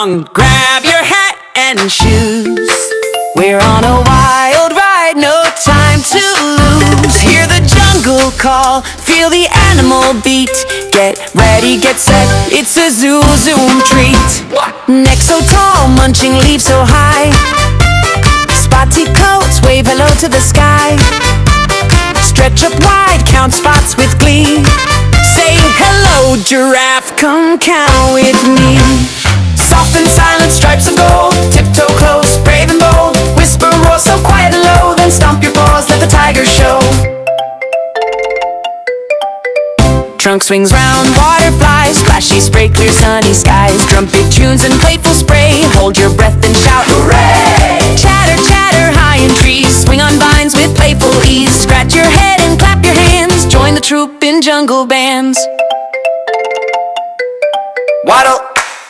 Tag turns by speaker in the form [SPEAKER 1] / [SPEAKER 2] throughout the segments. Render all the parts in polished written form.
[SPEAKER 1] song. Grab your hat and shoes. We're on a wild ride, no time to lose. Hear the jungle call, feel the animal beat. Get ready, get set, it's a zoo zoom treat. Neck so tall, munching leaves so high. Spotty coats, wave hello to the sky. Stretch up wide, count spots with glee. Say hello, giraffe, come count with me. Soft and silent, stripes of gold. Tiptoe close, brave and bold. Whisper, roar, so quiet and low. Then stomp your paws, let the tiger show. Trunk swings round, water flies. Splashy spray, clear sunny skies. Trumpet tunes and playful spray. Hold your breath and shout, hooray! Chatter, chatter, high in trees. Swing on vines with playful ease. Scratch your head and clap your hands. Join the troop in jungle bands. Waddle,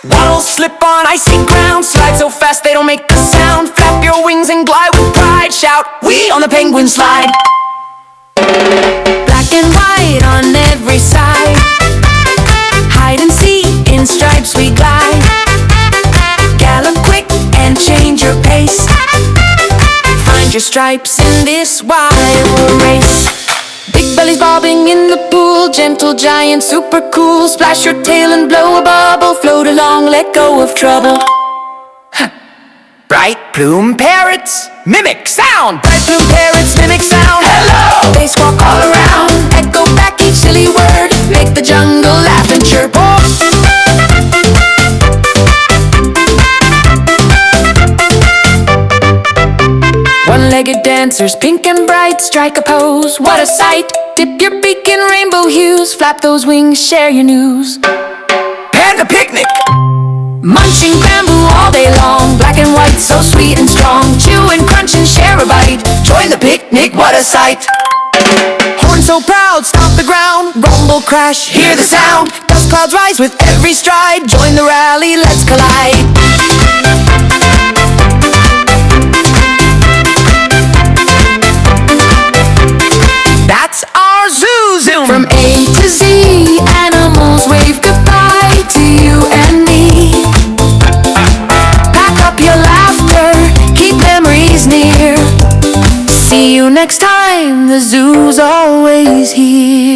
[SPEAKER 1] waddle, slip on icy ground. Slide so fast they don't make a sound. Flap your wings and glide with pride. Shout, we on the penguin slide. Black and white on every side. Hide and seek, in stripes we glide. Gallop quick and change your pace. Find your stripes in this wild race. Big bellies bobbing in the pool. Gentle giant, super cool. Splash your tail and blow a bubble. Float along, let go of trouble. Bright plume parrots, mimic sound. Bright plume parrots, mimic sound. Hello! They squawk all around. Echo back each silly word. Make the jungle laugh and chirp. One-legged dancers, pink and bright. Strike a pose, what a sight. Dip your beak in rainbow hues. Flap those wings, share your news. Panda picnic! Munching bamboo all day long. Black and white, so sweet and strong. Chew and crunch and share a bite. Join the picnic, what a sight. Horn so proud, stomp the ground. Rumble, crash, hear the sound. Dust clouds rise with every stride. Join the rally, let's collide. That's our zoo zoom. From A to Z, animals wave goodbye to you and me. Pack up your laughter, keep memories near. See you next time, the zoo's always here.